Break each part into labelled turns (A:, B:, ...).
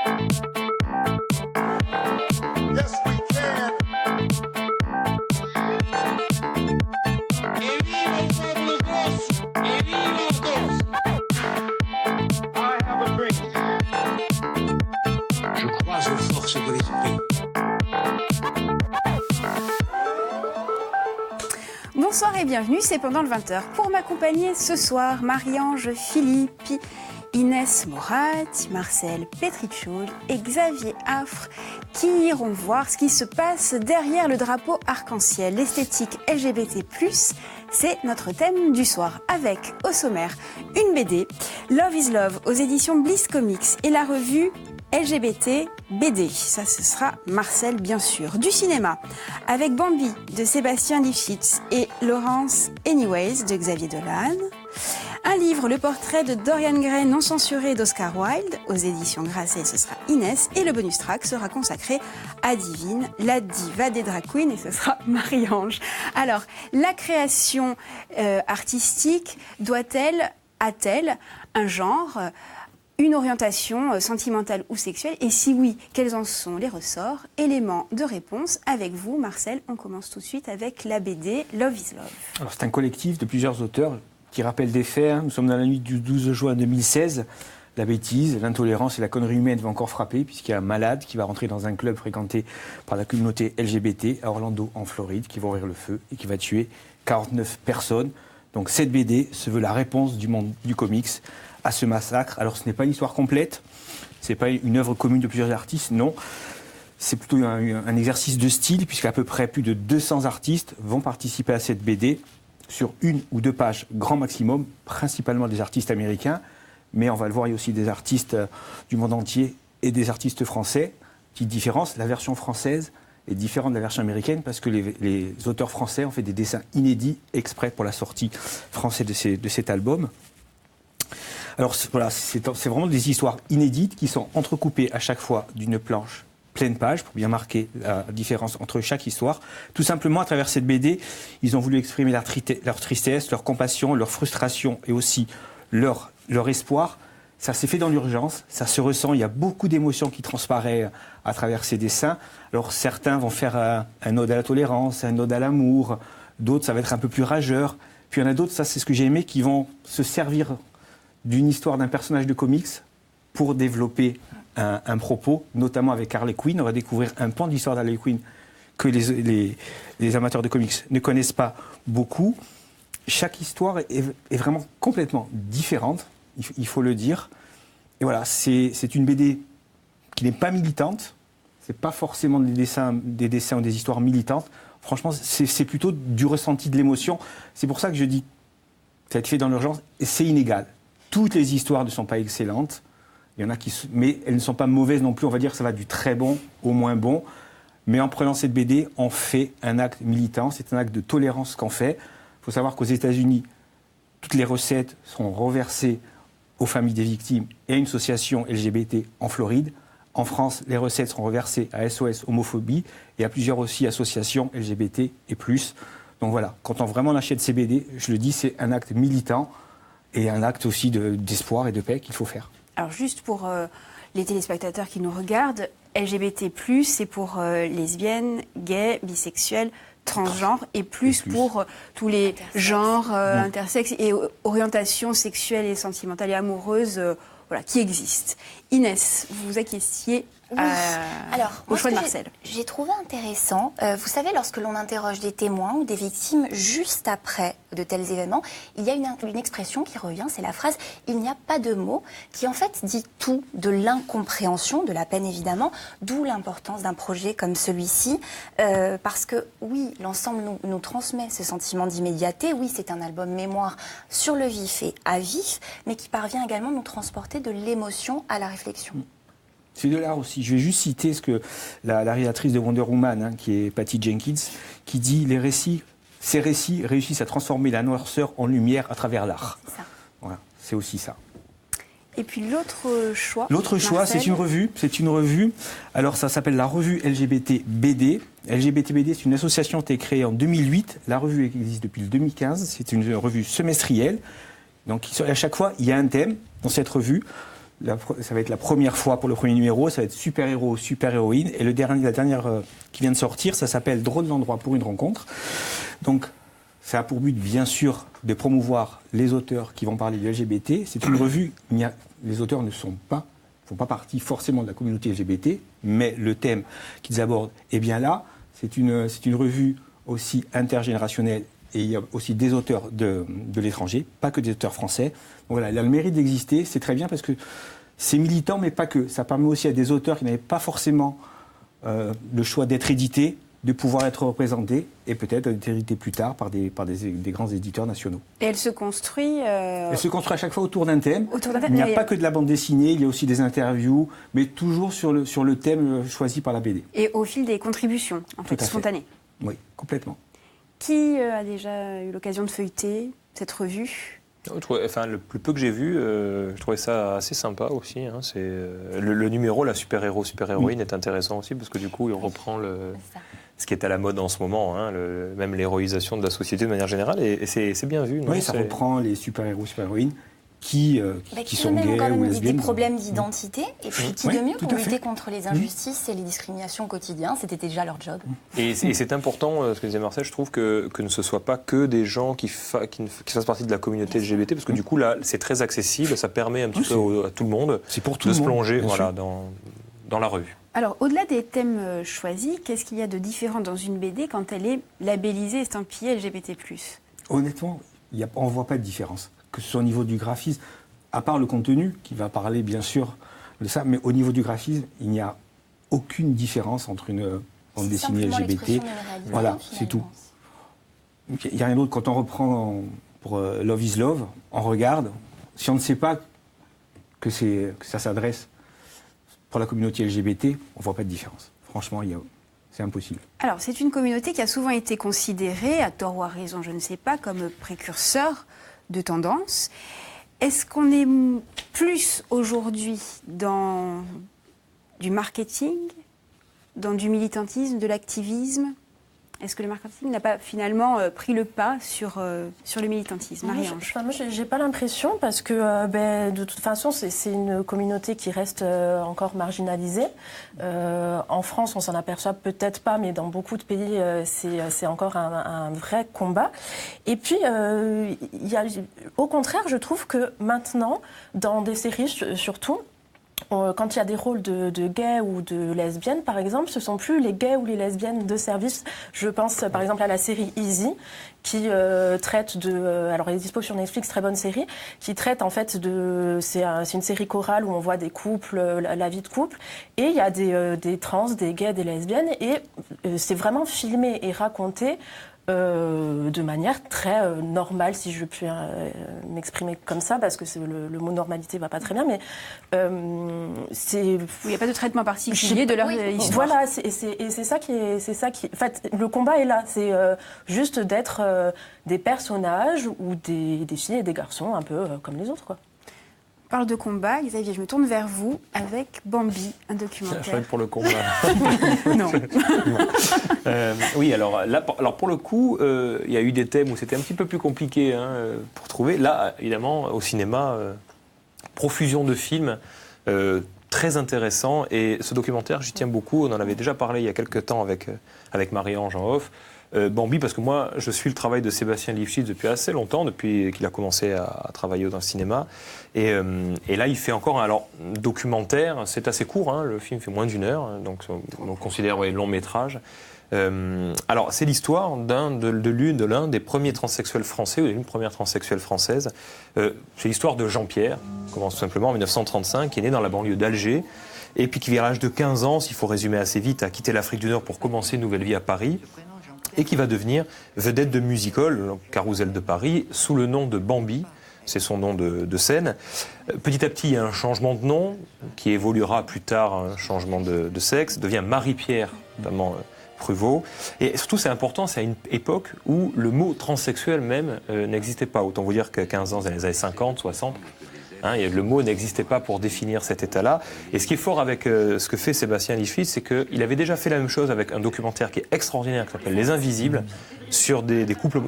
A: Yes, we can.
B: ¡Que viva el pueblo grosso! ¡Que viva todos!
A: I have a dream.
B: Je crois aux forces de l'esprit.
C: Bonsoir et bienvenue, c'est pendant le 20h. Pour m'accompagner ce soir, Marie-Ange Filippi, Inès Morat, Marcel Petrichoul et Xavier Affre qui iront voir ce qui se passe derrière le drapeau arc-en-ciel. L'esthétique LGBT+, c'est notre thème du soir. Avec, au sommaire, une BD, Love is Love, aux éditions Bliss Comics et la revue LGBT BD, ça ce sera Marcel bien sûr. Du cinéma, avec Bambi de Sébastien Lifshitz et Laurence Anyways de Xavier Dolan. Un livre, le portrait de Dorian Gray non censuré d'Oscar Wilde, aux éditions Grasset, ce sera Inès. Et le bonus track sera consacré à Divine, la diva des drag queens, et ce sera Marie-Ange. Alors, la création artistique a-t-elle un genre une orientation sentimentale ou sexuelle? Et si oui, quels en sont les ressorts? Éléments de réponse avec vous, Marcel. On commence tout de suite avec la BD Love is Love.
D: Alors, c'est un collectif de plusieurs auteurs qui rappellent des faits. Nous sommes dans la nuit du 12 juin 2016. La bêtise, l'intolérance et la connerie humaine vont encore frapper puisqu'il y a un malade qui va rentrer dans un club fréquenté par la communauté LGBT à Orlando, en Floride, qui va ouvrir le feu et qui va tuer 49 personnes. Donc cette BD se veut la réponse du monde du comics à ce massacre. Alors ce n'est pas une histoire complète, ce n'est pas une œuvre commune de plusieurs artistes, non. C'est plutôt un exercice de style, puisqu'à peu près plus de 200 artistes vont participer à cette BD sur 1 ou 2 pages, grand maximum, principalement des artistes américains, mais on va le voir, il y a aussi des artistes du monde entier et des artistes français. Petite différence, la version française est différente de la version américaine, parce que les auteurs français ont fait des dessins inédits exprès pour la sortie française de cet album. Alors voilà, c'est vraiment des histoires inédites qui sont entrecoupées à chaque fois d'une planche pleine page pour bien marquer la différence entre chaque histoire. Tout simplement, à travers cette BD, ils ont voulu exprimer leur tristesse, leur compassion, leur frustration et aussi leur espoir. Ça s'est fait dans l'urgence, ça se ressent, il y a beaucoup d'émotions qui transparaissent à travers ces dessins. Alors certains vont faire un ode à la tolérance, un ode à l'amour, d'autres ça va être un peu plus rageur. Puis il y en a d'autres, ça c'est ce que j'ai aimé, qui vont se servir d'une histoire d'un personnage de comics pour développer un propos, notamment avec Harley Quinn. On va découvrir un pan de l'histoire d'Harley Quinn que les amateurs de comics ne connaissent pas beaucoup. Chaque histoire est vraiment complètement différente, il faut le dire. Et voilà, c'est une BD qui n'est pas militante, c'est pas forcément des dessins ou des histoires militantes. Franchement, c'est plutôt du ressenti de l'émotion. C'est pour ça que je dis, ça a été fait dans l'urgence, et c'est inégal. Toutes les histoires ne sont pas excellentes, il y en a mais elles ne sont pas mauvaises non plus. On va dire que ça va du très bon au moins bon. Mais en prenant cette BD, on fait un acte militant, c'est un acte de tolérance qu'on fait. Il faut savoir qu'aux États-Unis, toutes les recettes sont reversées aux familles des victimes et à une association LGBT en Floride. En France, les recettes seront reversées à SOS Homophobie et à plusieurs aussi associations LGBT et plus. Donc voilà, quand on vraiment achète ces BD, je le dis, c'est un acte militant et un acte aussi d'espoir et de paix qu'il faut faire.
C: Alors juste pour les téléspectateurs qui nous regardent, LGBT+, c'est pour lesbiennes, gays, bisexuels, transgenres et plus pour tous les genres intersexes et orientations sexuelles et sentimentales et amoureuses voilà, qui existent. Inès, vous vous acquiesciez au choix de Marcel.
E: J'ai trouvé intéressant, vous savez, lorsque l'on interroge des témoins ou des victimes juste après de tels événements, il y a une expression qui revient, c'est la phrase « il n'y a pas de mots » qui en fait dit tout de l'incompréhension, de la peine évidemment, d'où l'importance d'un projet comme celui-ci, parce que oui, l'ensemble nous transmet ce sentiment d'immédiateté, oui, c'est un album mémoire sur le vif et à vif, mais qui parvient également à nous transporter de l'émotion à la réflexion.
D: C'est de l'art aussi. Je vais juste citer ce que la réalisatrice de Wonder Woman, qui est Patty Jenkins, qui dit « Ces récits réussissent à transformer la noirceur en lumière à travers l'art. » Voilà, c'est aussi ça.
C: Et puis l'autre choix.
D: L'autre choix, c'est une revue. Alors ça s'appelle la revue LGBT BD. LGBT BD, c'est une association qui a été créée en 2008. La revue existe depuis le 2015. C'est une revue semestrielle. Donc à chaque fois, il y a un thème dans cette revue. ça va être la première fois pour le premier numéro, ça va être super-héros, super-héroïne. Et la dernière qui vient de sortir, ça s'appelle Drôle d'endroit pour une rencontre. Donc, ça a pour but, bien sûr, de promouvoir les auteurs qui vont parler du LGBT. C'est une revue, les auteurs ne font pas partie forcément de la communauté LGBT, mais le thème qu'ils abordent est bien là. C'est une revue aussi intergénérationnelle et il y a aussi des auteurs de l'étranger, pas que des auteurs français. Donc voilà, il a le mérite d'exister, c'est très bien parce que c'est militant, mais pas que. Ça permet aussi à des auteurs qui n'avaient pas forcément le choix d'être édités, de pouvoir être représentés et peut-être d'être édités plus tard par des grands éditeurs nationaux.
C: Et elle se construit...
D: Elle se construit à chaque fois autour d'un thème. Il n'y a
C: mais-
D: pas que de la bande dessinée, il y a aussi des interviews, mais toujours sur le thème choisi par la BD.
C: Et au fil des contributions, en fait,
D: Tout à fait.
C: spontanées.
D: Oui, complètement.
C: Qui a déjà eu l'occasion de feuilleter cette revue ?
F: Le plus peu que j'ai vu, je trouvais ça assez sympa aussi. Hein. C'est, le numéro, la super-héros, super-héroïne, est intéressant aussi parce que du coup, il reprend ce qui est à la mode en ce moment, hein, même l'héroïsation de la société de manière générale, et c'est bien vu. Non,
D: Oui, ça reprend les super-héros, super-héroïnes qui sont gays
E: quand
D: ou
E: même
D: lesbiennes.
E: des problèmes d'identité. Et puis, qui de mieux
D: tout
E: pour
D: à fait.
E: lutter contre les injustices et les discriminations au quotidien. C'était déjà leur job.
F: Et c'est important, ce que disait Marcel, je trouve que ne ce soit pas que des gens qui fassent partie de la communauté LGBT, parce que du coup, là, c'est très accessible, ça permet un petit peu à tout le monde
D: C'est pour tout
F: de
D: le
F: se
D: monde,
F: plonger
D: bien sûr.
F: dans la revue.
C: Alors, au-delà des thèmes choisis, qu'est-ce qu'il y a de différent dans une BD quand elle est labellisée, estampillée LGBT+.
D: Honnêtement, on ne voit pas de différence, que ce soit au niveau du graphisme, à part le contenu, qui va parler bien sûr de ça, mais au niveau du graphisme, il n'y a aucune différence entre une bande dessinée
E: Simplement
D: LGBT.
E: l'expression d'une réalité,
D: Voilà, c'est tout.
E: finalement.
D: Il n'y a rien d'autre. Quand on reprend pour Love is Love, on regarde, si on ne sait pas que ça s'adresse pour la communauté LGBT, on ne voit pas de différence. Franchement, c'est impossible.
C: Alors, c'est une communauté qui a souvent été considérée, à tort ou à raison, je ne sais pas, comme précurseur de tendances. Est-ce qu'on est plus aujourd'hui dans du marketing, dans du militantisme, de l'activisme ? Est-ce que le marketing n'a pas finalement pris le pas sur le militantisme, Marie-Ange ?
G: Moi, j'ai pas l'impression parce que de toute façon, c'est une communauté qui reste encore marginalisée. En France, on s'en aperçoit peut-être pas, mais dans beaucoup de pays, c'est encore un vrai combat. Et puis, au contraire, je trouve que maintenant, dans des séries surtout, quand il y a des rôles de gays ou de lesbiennes, par exemple, ce sont plus les gays ou les lesbiennes de service. Je pense, par exemple, à la série Easy, qui traite alors, elle est dispo sur Netflix, très bonne série, qui traite, en fait, c'est une série chorale où on voit des couples, la vie de couple, et il y a des trans, des gays, des lesbiennes, et c'est vraiment filmé et raconté de manière très normale, si je puis m'exprimer comme ça, parce que le mot normalité va pas très bien, mais il
C: n'y a pas de traitement particulier de leur histoire.
G: Voilà, et c'est ça qui en fait, le combat est là, c'est juste d'être des personnages ou des filles et des garçons un peu comme les autres, quoi.
C: On parle de combat, Xavier, je me tourne vers vous avec Bambi, un documentaire.
F: Je vais être pour le combat.
C: Non.
F: Oui, alors pour le coup, il y a eu des thèmes où c'était un petit peu plus compliqué pour trouver. Là, évidemment, au cinéma, profusion de films très intéressants. Et ce documentaire, j'y tiens beaucoup. On en avait déjà parlé il y a quelques temps avec Marie-Ange en off. Bambi, parce que moi, je suis le travail de Sébastien Lifshitz depuis assez longtemps, depuis qu'il a commencé à travailler dans le cinéma. Et là, il fait encore un documentaire. C'est assez court, hein, le film fait moins d'1 heure, donc on considère long métrage. Alors, c'est l'histoire de l'un des premiers transsexuels français, ou d'une première transsexuelle française. C'est l'histoire de Jean-Pierre, qui commence tout simplement en 1935, qui est né dans la banlieue d'Alger, et puis qui, à l'âge de 15 ans, s'il faut résumer assez vite, a quitté l'Afrique du Nord pour commencer une nouvelle vie à Paris, et qui va devenir vedette de musical, Carousel de Paris, sous le nom de Bambi. C'est son nom de scène. Petit à petit, il y a un changement de nom, qui évoluera plus tard, un changement de sexe, devient Marie-Pierre, notamment Pruvot. Et surtout, c'est important, c'est à une époque où le mot transsexuel même n'existait pas. Autant vous dire qu'à 15 ans, dans les années 50, 60, le mot n'existait pas pour définir cet état-là. Et ce qui est fort avec ce que fait Sébastien Lifshitz, c'est qu'il avait déjà fait la même chose avec un documentaire qui est extraordinaire, qui s'appelle Les Invisibles, sur des couples,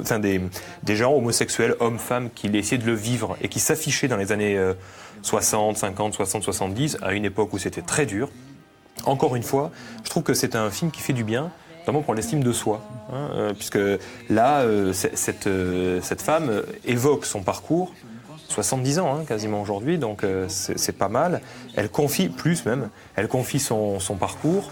F: des gens homosexuels, hommes, femmes, qui essayaient de le vivre et qui s'affichaient dans les années 60, 50, 60, 70, à une époque où c'était très dur. Encore une fois, je trouve que c'est un film qui fait du bien, notamment pour l'estime de soi, puisque là, cette femme évoque son parcours, 70 ans quasiment aujourd'hui, donc c'est pas mal. Elle confie, plus même, elle confie son parcours.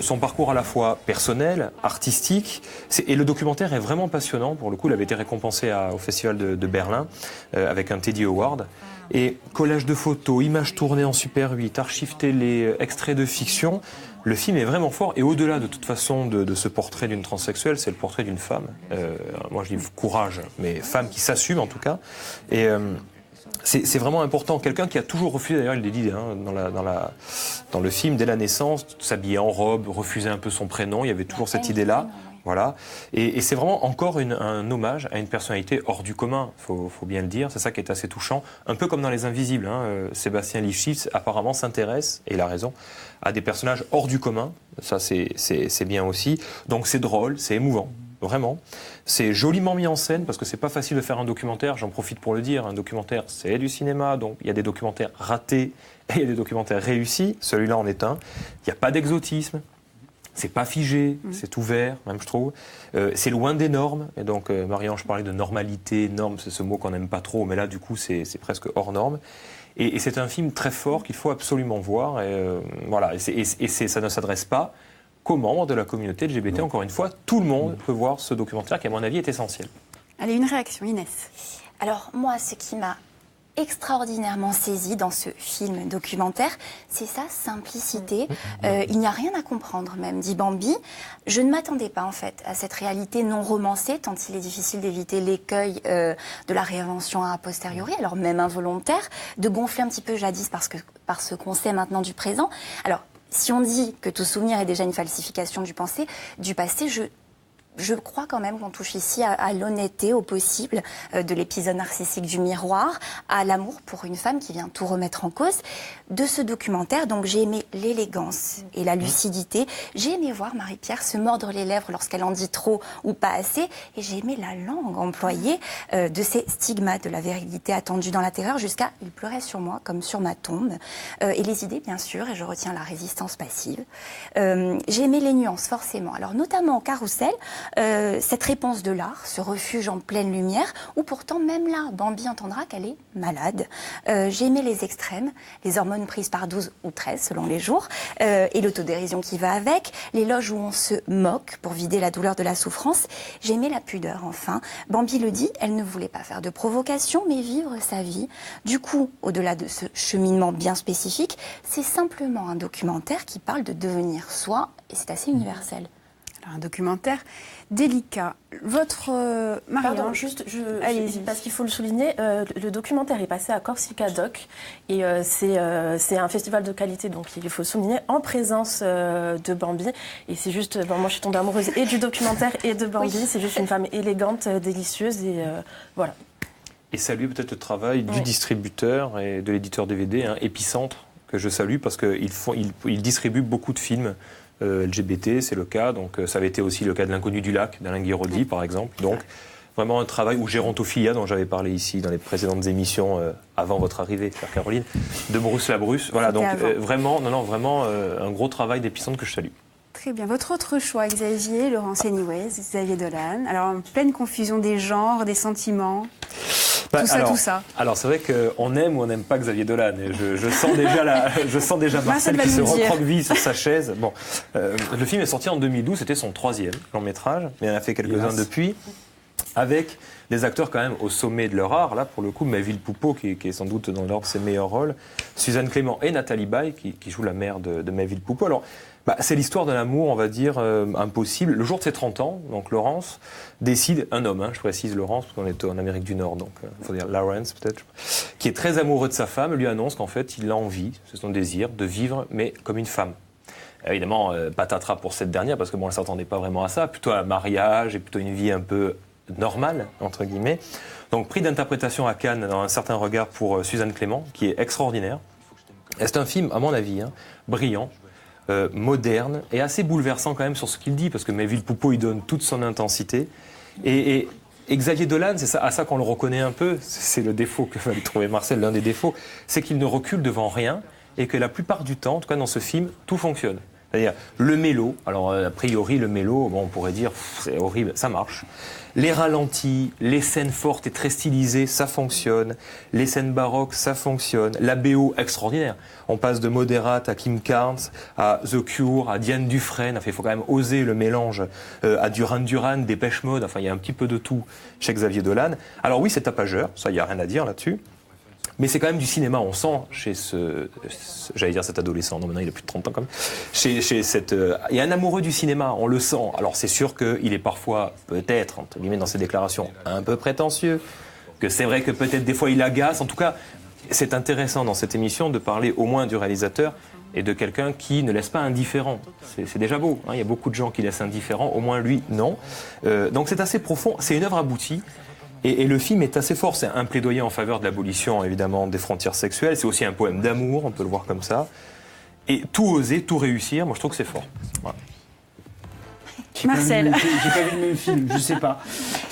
F: Son parcours à la fois personnel, artistique, et le documentaire est vraiment passionnant. Pour le coup, il avait été récompensé au Festival de Berlin avec un Teddy Award. Et collage de photos, images tournées en Super 8, archives télé, extraits de fiction, le film est vraiment fort. Et au-delà de toute façon de ce portrait d'une transsexuelle, c'est le portrait d'une femme. Moi je dis courage, mais femme qui s'assume en tout cas. Et c'est vraiment important. Quelqu'un qui a toujours refusé, d'ailleurs il le dit dans le film, dès la naissance, s'habiller en robe, refuser un peu son prénom, il y avait toujours cette idée-là. Voilà. Et c'est vraiment encore un hommage à une personnalité hors du commun, faut bien le dire. C'est ça qui est assez touchant. Un peu comme dans Les Invisibles. Sébastien Lifshitz apparemment s'intéresse, et il a raison, à des personnages hors du commun. Ça, c'est bien aussi. Donc c'est drôle, c'est émouvant. Vraiment. C'est joliment mis en scène parce que c'est pas facile de faire un documentaire, j'en profite pour le dire. Un documentaire, c'est du cinéma, donc il y a des documentaires ratés et il y a des documentaires réussis. Celui-là en est un. Il n'y a pas d'exotisme. C'est pas figé, c'est ouvert, même je trouve. C'est loin des normes. Et donc, Marie-Ange parlait de normalité. Norme, c'est ce mot qu'on n'aime pas trop, mais là, du coup, c'est presque hors norme. Et c'est un film très fort qu'il faut absolument voir. Et, voilà. Et ça ne s'adresse pas qu'aux membres de la communauté LGBT. Encore une fois, tout le monde peut voir ce documentaire qui, à mon avis, est essentiel.
C: Allez, une réaction, Inès.
E: Alors moi, ce qui m'a extraordinairement saisi dans ce film documentaire, c'est sa simplicité. Il n'y a rien à comprendre même, dit Bambi. Je ne m'attendais pas en fait à cette réalité non romancée, tant il est difficile d'éviter l'écueil de la réinvention a posteriori, alors même involontaire, de gonfler un petit peu jadis par ce qu'on sait maintenant du présent. Alors, si on dit que tout souvenir est déjà une falsification du passé, je crois quand même qu'on touche ici à l'honnêteté au possible de l'épisode narcissique du miroir, à l'amour pour une femme qui vient tout remettre en cause. De ce documentaire, donc j'ai aimé l'élégance et la lucidité. J'ai aimé voir Marie-Pierre se mordre les lèvres lorsqu'elle en dit trop ou pas assez. Et j'ai aimé la langue employée de ces stigmates de la virilité attendue dans la terreur jusqu'à « il pleurait sur moi comme sur ma tombe ». Et les idées, bien sûr, et je retiens la résistance passive. J'ai aimé les nuances, forcément. Alors notamment au Carrousel, cette réponse de l'art, ce refuge en pleine lumière, où pourtant même là, Bambi entendra qu'elle est malade. J'ai aimé les extrêmes, les hormones prises par 12 ou 13 selon les jours, et l'autodérision qui va avec, l'éloge où on se moque pour vider la douleur de la souffrance. J'ai aimé la pudeur, enfin. Bambi le dit, elle ne voulait pas faire de provocation, mais vivre sa vie. Du coup, au-delà de ce cheminement bien spécifique, c'est simplement un documentaire qui parle de devenir soi, et c'est assez universel.
C: Alors, un documentaire délicat. Votre
G: Pardon,
C: Marie-Ange,
G: juste,
C: allez-y.
G: parce qu'il faut le souligner, le documentaire est passé à Corsica Doc et c'est un festival de qualité, donc il faut souligner, en présence de Bambi. Et c'est juste, bon, moi je suis tombée amoureuse et du documentaire et de Bambi. C'est juste une femme élégante, délicieuse et voilà.
F: Et saluer peut-être le travail du distributeur et de l'éditeur DVD, Épicentre, que je salue parce qu'ils distribuent beaucoup de films LGBT, c'est le cas. Donc ça avait été aussi le cas de L'Inconnu du lac, d'Alain Guiraudy, par exemple. Donc vraiment un travail, ou Gérontophilia, dont j'avais parlé ici dans les précédentes émissions avant votre arrivée, chère Caroline, de Bruce Labrusse. Voilà, donc vraiment un gros travail d'Épicentre que je salue.
C: Très bien. Votre autre choix, Xavier, Laurence Anyways, Xavier Dolan. Alors, en pleine confusion des genres, des sentiments, tout ça.
F: Alors, c'est vrai qu'on aime ou on n'aime pas Xavier Dolan. Et je sens déjà Marcel qui se recroqueville sur sa chaise. Bon, le film est sorti en 2012, c'était son 3e long-métrage, mais il en a fait quelques-uns depuis, avec des acteurs quand même au sommet de leur art. Là, pour le coup, Maëville Poupeau, qui est sans doute dans l'ordre de ses meilleurs rôles, Suzanne Clément et Nathalie Baye, qui joue la mère de Maëville Poupeau. Alors, c'est l'histoire d'un amour, on va dire, impossible. Le jour de ses 30 ans, donc Laurence décide, un homme, je précise Laurence, parce qu'on est en Amérique du Nord, donc il faut dire Lawrence peut-être, qui est très amoureux de sa femme, lui annonce qu'en fait, il a envie, c'est son désir, de vivre, mais comme une femme. Évidemment, patatras pour cette dernière, parce que bon, elle ne s'attendait pas vraiment à ça, plutôt un mariage et plutôt une vie un peu normale, entre guillemets. Donc, prix d'interprétation à Cannes dans Un certain regard pour Suzanne Clément, qui est extraordinaire. Et c'est un film, à mon avis, brillant, moderne et assez bouleversant quand même sur ce qu'il dit, parce que Maëville Poupeau, il donne toute son intensité. Et Et Xavier Dolan, c'est à ça qu'on le reconnaît un peu, c'est le défaut que va lui trouver Marcel, l'un des défauts, c'est qu'il ne recule devant rien et que la plupart du temps, en tout cas dans ce film, tout fonctionne. C'est-à-dire le mélo, alors a priori le mélo, bon, on pourrait dire c'est horrible, ça marche. Les ralentis, les scènes fortes et très stylisées, ça fonctionne. Les scènes baroques, ça fonctionne. La BO, extraordinaire. On passe de Moderate à Kim Carnes, à The Cure, à Diane Dufresne. Enfin, il faut quand même oser le mélange. À Duran Duran, Dépêche Mode. Enfin, il y a un petit peu de tout chez Xavier Dolan. Alors oui, c'est tapageur, ça, il n'y a rien à dire là-dessus. Mais c'est quand même du cinéma, on sent chez j'allais dire cet adolescent, non maintenant il a plus de 30 ans quand même, il y a un amoureux du cinéma, on le sent. Alors c'est sûr qu'il est parfois, peut-être, entre guillemets dans ses déclarations, un peu prétentieux, que c'est vrai que peut-être des fois il agace, en tout cas c'est intéressant dans cette émission de parler au moins du réalisateur et de quelqu'un qui ne laisse pas indifférent. C'est déjà beau, hein. Il y a beaucoup de gens qui laissent indifférent, au moins lui, non. Donc c'est assez profond, c'est une œuvre aboutie. Et le film est assez fort, c'est un plaidoyer en faveur de l'abolition, évidemment, des frontières sexuelles. C'est aussi un poème d'amour, on peut le voir comme ça. Et tout oser, tout réussir, moi je trouve que c'est fort. Voilà.
C: Marcel.
D: J'ai pas vu le même film, je sais pas.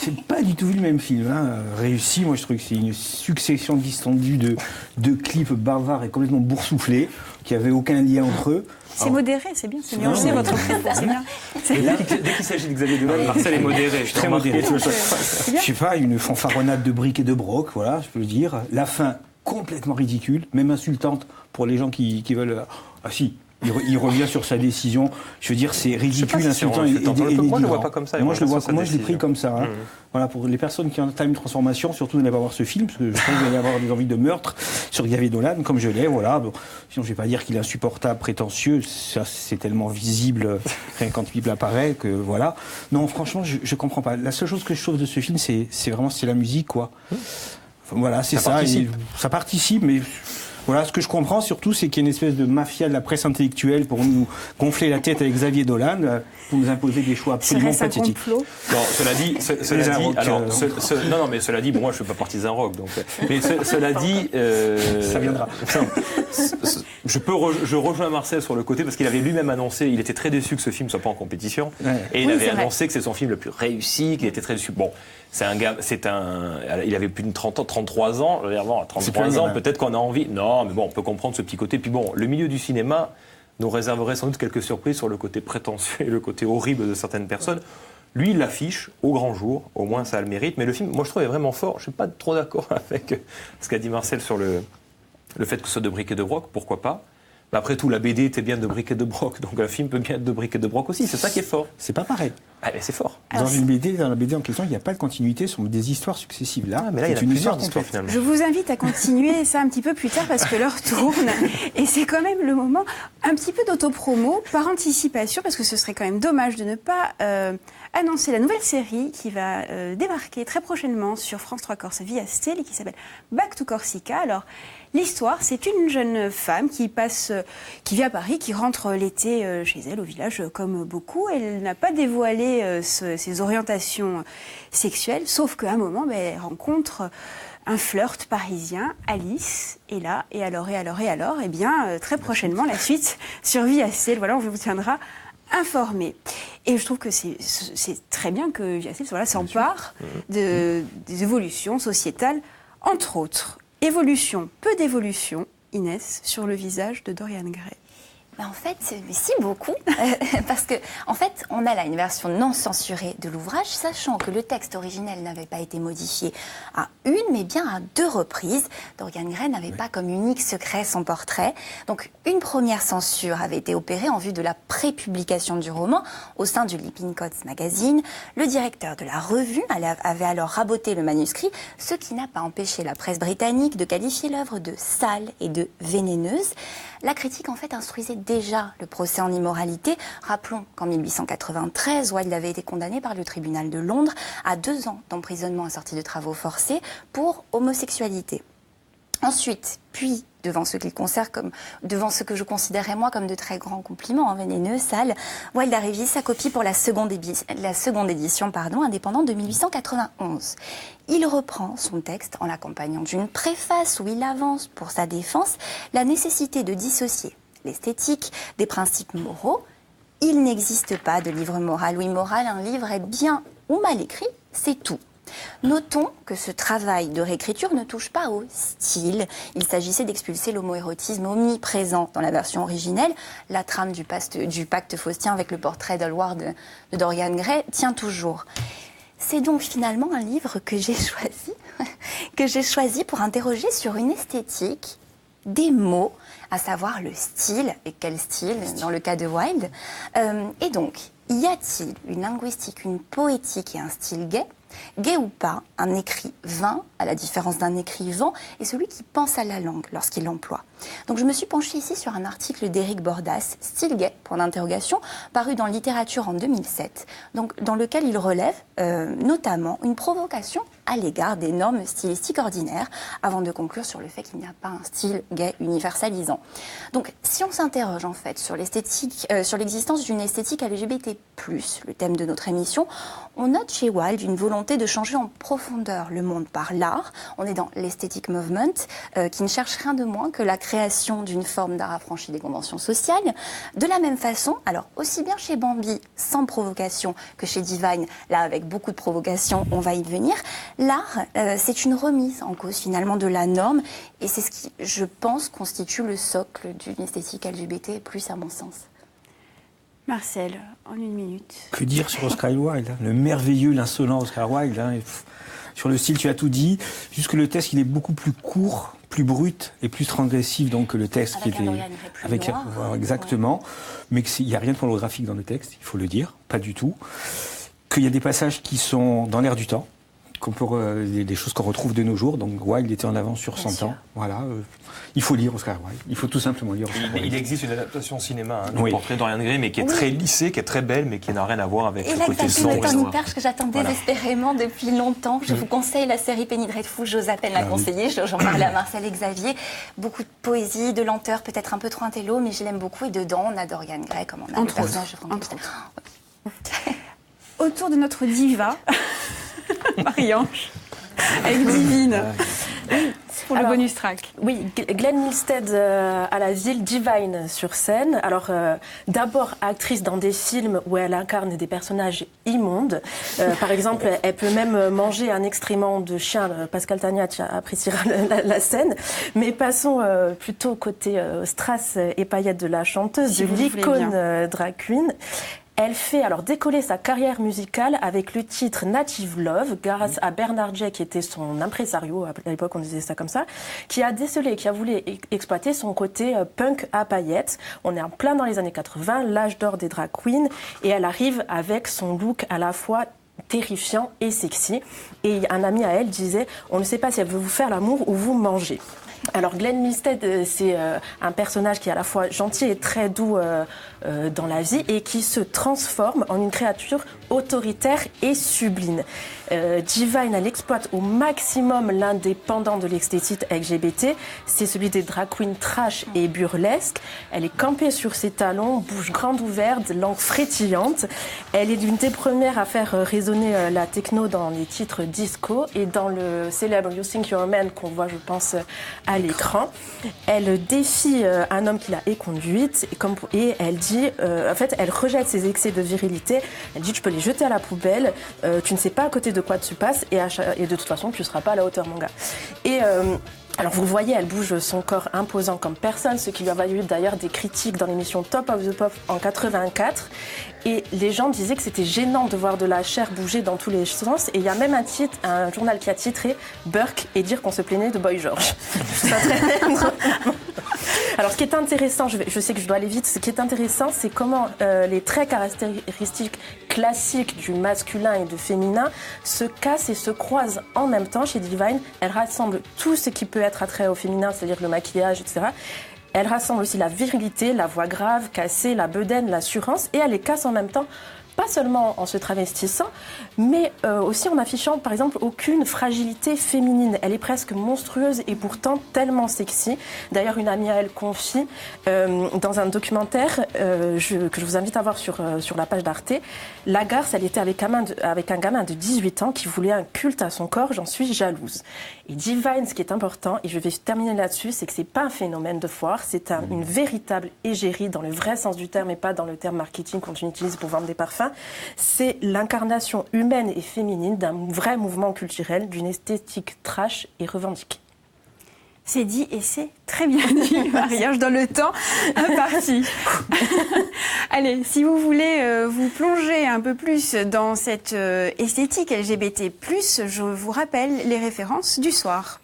D: J'ai pas du tout vu le même film. Hein. Réussi, moi je trouve que c'est une succession distendue de clips bavards et complètement boursouflés, qui n'avaient aucun lien entre eux.
C: C'est modéré, c'est bien, c'est nuancé votre propos, c'est bien.
F: Et là, dès qu'il s'agit de Xavier Dolan, Marcel est modéré.
D: Je suis très modéré. Je sais pas, une fanfaronnade de briques et de broc, voilà, je peux le dire. La fin complètement ridicule, même insultante pour les gens qui veulent. Ah si. Il revient sur sa décision. Je veux dire, c'est ridicule, insultant et
F: moi, je le vois pas comme ça.
D: Moi, je l'ai pris comme ça. Hein. Voilà, pour les personnes qui ont une transformation, surtout n'allez pas voir ce film, parce que je pense que vous allez avoir des envies de meurtre sur Xavier Dolan, comme je l'ai. Voilà. Bon, sinon, je vais pas dire qu'il est insupportable, prétentieux. Ça, c'est tellement visible rien quand il apparaît que voilà. Non, franchement, je comprends pas. La seule chose que je trouve de ce film, c'est la musique, quoi. Enfin, voilà, c'est ça. Ça participe, mais. Voilà, ce que je comprends surtout, c'est qu'il y a une espèce de mafia de la presse intellectuelle pour nous gonfler la tête avec Xavier Dolan, pour nous imposer des choix absolument pathétiques.
F: Non, cela dit, cela dit, bon, moi je ne fais pas partisan rock, donc, mais cela dit,
D: ça viendra.
F: Je rejoins Marcel sur le côté parce qu'il avait lui-même annoncé, il était très déçu que ce film soit pas en compétition, et il avait annoncé que c'est son film le plus réussi, qu'il était très déçu. Bon. Il avait plus de 30 ans, 33 ans. Je veux dire, bon, à 33 ans, peut-être qu'on a envie. Non, mais bon, on peut comprendre ce petit côté. Puis bon, le milieu du cinéma nous réserverait sans doute quelques surprises sur le côté prétentieux et le côté horrible de certaines personnes. Lui, il l'affiche au grand jour. Au moins, ça a le mérite. Mais le film, moi, je trouve, est vraiment fort. Je suis pas trop d'accord avec ce qu'a dit Marcel sur le fait que ce soit de briques et de broc. Pourquoi pas? Mais après tout, la BD était bien de briques et de broc, donc un film peut bien être de briques et de broc aussi. C'est ça qui est fort.
D: C'est pas pareil.
F: Ah, mais c'est fort.
D: Dans la BD en question, il n'y a pas de continuité sur des histoires successives. Là,
F: mais là, il y a plusieurs histoires finalement.
C: Je vous invite à continuer ça un petit peu plus tard parce que l'heure tourne et c'est quand même le moment un petit peu d'autopromo par anticipation parce que ce serait quand même dommage de ne pas annoncer la nouvelle série qui va débarquer très prochainement sur France 3 Corse via Stelle et qui s'appelle Back to Corsica. Alors, l'histoire, c'est une jeune femme qui vit à Paris, qui rentre l'été chez elle au village comme beaucoup. Elle n'a pas dévoilé ses orientations sexuelles, sauf qu'à un moment, elle rencontre un flirt parisien, Alice. Et là, et alors, eh bien, très prochainement, la suite sur Via Stelle. Voilà, on vous tiendra informé. Et je trouve que c'est très bien que Via Stelle s'empare des évolutions sociétales, entre autres. Évolution, peu d'évolution, Inès, sur le visage de Dorian Gray.
E: En fait, si beaucoup, parce que en fait, on a là une version non censurée de l'ouvrage, sachant que le texte originel n'avait pas été modifié à une, mais bien à 2 reprises. Dorian Gray n'avait pas comme unique secret son portrait. Donc, une première censure avait été opérée en vue de la prépublication du roman au sein du Lippincott Magazine. Le directeur de la revue avait alors raboté le manuscrit, ce qui n'a pas empêché la presse britannique de qualifier l'œuvre de sale et de vénéneuse. La critique, en fait, instruisait déjà le procès en immoralité. Rappelons qu'en 1893, Wilde avait été condamné par le tribunal de Londres à 2 ans d'emprisonnement assorti de travaux forcés pour homosexualité. Ensuite, puis, devant ce que je considérais moi comme de très grands compliments, vénéneux, sale, Wilde a révisé sa copie pour la seconde édition indépendante de 1891. Il reprend son texte en l'accompagnant d'une préface où il avance pour sa défense la nécessité de dissocier l'esthétique des principes moraux. Il n'existe pas de livre moral ou immoral, un livre est bien ou mal écrit, c'est tout. Notons que ce travail de réécriture ne touche pas au style. Il s'agissait d'expulser l'homoérotisme omniprésent dans la version originelle. La trame du pacte faustien avec le portrait d'Hallward de Dorian Gray tient toujours. C'est donc finalement un livre que j'ai choisi pour interroger sur une esthétique des mots, à savoir le style, et quel style dans le cas de Wilde. Et donc, y a-t-il une linguistique, une poétique et un style gay ? Gay ou pas, un écrivain, à la différence d'un écrivain, est celui qui pense à la langue lorsqu'il l'emploie. Donc je me suis penchée ici sur un article d'Éric Bordas, Style gay, point d'interrogation, paru dans Littérature en 2007, donc, dans lequel il relève notamment une provocation à l'égard des normes stylistiques ordinaires, avant de conclure sur le fait qu'il n'y a pas un style gay universalisant. Donc si on s'interroge en fait sur l'esthétique, sur l'existence d'une esthétique LGBT+, le thème de notre émission, on note chez Wilde une volonté de changer en profondeur le monde par l'art. On est dans l'Aesthetic Movement, qui ne cherche rien de moins que la création d'une forme d'art affranchi des conventions sociales. De la même façon, alors aussi bien chez Bambi, sans provocation, que chez Divine, là avec beaucoup de provocation, on va y venir, l'art, c'est une remise en cause finalement de la norme, et c'est ce qui, je pense, constitue le socle d'une esthétique LGBT+, à mon sens.
C: Marcel, en une minute.
D: Que dire sur Oscar Wilde, hein, le merveilleux, l'insolent Oscar Wilde, hein, sur le style, tu as tout dit. Juste que le texte, il est beaucoup plus court, plus brut et plus transgressif donc, que le texte
E: avec
D: qui était.
E: Avec
D: exactement. Ouais. Mais il n'y a rien de pornographique dans le texte, il faut le dire, pas du tout. Qu'il y a des passages qui sont dans l'air du temps, des choses qu'on retrouve de nos jours. Donc Wilde était en avance sur son temps. Voilà. Il faut lire Oscar Wilde. Il faut tout simplement lire Oscar Wilde.
F: Il existe une adaptation cinéma du portrait d'Dorian Gray, mais qui est très lissée, qui est très belle, mais qui n'a rien à voir avec le côté sombre.
E: Et là, une perche que j'attends désespérément depuis longtemps. Je vous conseille la série Penny Dreadful. J'ose à peine la conseiller. J'en parlais à Marcel et Xavier. Beaucoup de poésie, de lenteur, peut-être un peu trop intello, mais je l'aime beaucoup. Et dedans, on a Dorian Gray, comme on a le personnage de Franck.
C: Autour de notre diva, Marie-Ange, avec Divine. Pour le bonus track.
G: Oui, Glenn Milstead à la ville, Divine sur scène. Alors, d'abord actrice dans des films où elle incarne des personnages immondes. Par exemple, elle peut même manger un excrément de chien. Pascal Tagnac appréciera la scène. Mais passons plutôt au côté strass et paillettes de la chanteuse, de l'icône drag queen. Elle fait alors décoller sa carrière musicale avec le titre Native Love, grâce à Bernard J, qui était son impresario, à l'époque on disait ça comme ça, qui a décelé, qui a voulu exploiter son côté punk à paillettes. On est en plein dans les années 80, l'âge d'or des drag queens, et elle arrive avec son look à la fois terrifiant et sexy. Et un ami à elle disait, on ne sait pas si elle veut vous faire l'amour ou vous manger. Alors Glenn Milstead, c'est un personnage qui est à la fois gentil et très doux dans la vie et qui se transforme en une créature autoritaire et sublime. Divine, elle exploite au maximum l'un des pendants de l'esthétique LGBT, c'est celui des drag queens trash et burlesque. Elle est campée sur ses talons, bouche grande ouverte, langue frétillante. Elle est l'une des premières à faire résonner la techno dans les titres disco et dans le célèbre You Think You're a Man qu'on voit, je pense, à l'écran. Elle défie un homme qui l'a éconduite et elle dit, en fait, elle rejette ses excès de virilité. Elle dit, tu peux les jeter à la poubelle, tu ne sais pas à côté de quoi tu passes et de toute façon, tu ne seras pas à la hauteur, mon gars. Et alors vous le voyez, elle bouge son corps imposant comme personne, ce qui lui a valu d'ailleurs des critiques dans l'émission Top of the Pop en 84. Et les gens disaient que c'était gênant de voir de la chair bouger dans tous les sens. Et il y a même un journal qui a titré Burke et dire qu'on se plaignait de Boy George. Alors ce qui est intéressant, je sais que je dois aller vite, ce qui est intéressant, c'est comment les traits caractéristiques classiques du masculin et du féminin se cassent et se croisent en même temps chez Divine. Elle rassemble tout ce qui peut être attrait au féminin, c'est-à-dire le maquillage, etc. Elle rassemble aussi la virilité, la voix grave, cassée, la bedaine, l'assurance, et elle les casse en même temps. Pas seulement en se travestissant, mais aussi en affichant, par exemple, aucune fragilité féminine. Elle est presque monstrueuse et pourtant tellement sexy. D'ailleurs, une amie à elle confie dans un documentaire que je vous invite à voir sur la page d'Arte. La garce, elle était avec un gamin de 18 ans qui voulait un culte à son corps. J'en suis jalouse. Et Divine, ce qui est important, et je vais terminer là-dessus, c'est que c'est pas un phénomène de foire, c'est une véritable égérie dans le vrai sens du terme et pas dans le terme marketing qu'on utilise pour vendre des parfums. ça. C'est l'incarnation humaine et féminine d'un vrai mouvement culturel, d'une esthétique trash et revendiquée.
C: C'est dit et c'est très bien dit, Maria. Je donne le temps imparti. Allez, si vous voulez vous plonger un peu plus dans cette esthétique LGBT+, je vous rappelle les références du soir.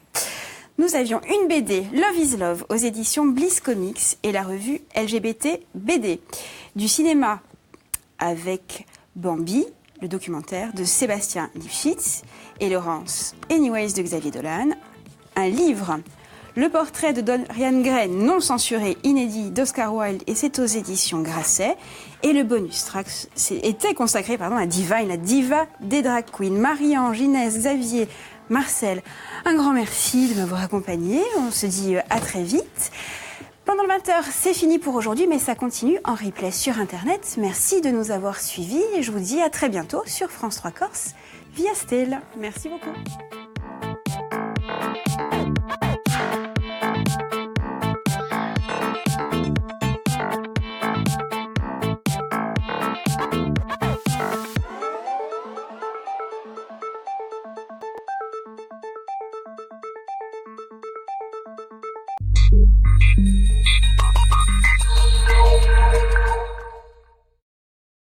C: Nous avions une BD, Love is Love, aux éditions Bliss Comics et la revue LGBT BD. Du cinéma avec Bambi, le documentaire de Sébastien Lifshitz et Laurence Anyways de Xavier Dolan. Un livre, le portrait de Dorian Gray, non censuré, inédit d'Oscar Wilde, et c'est aux éditions Grasset. Et le bonus track était consacré à Divine, la diva des drag queens. Marie-Ange, Inès, Xavier, Marcel, un grand merci de m'avoir accompagné. On se dit à très vite. Pendant le 20h, c'est fini pour aujourd'hui, mais ça continue en replay sur Internet. Merci de nous avoir suivis et je vous dis à très bientôt sur France 3 Corse via Stella. Merci beaucoup.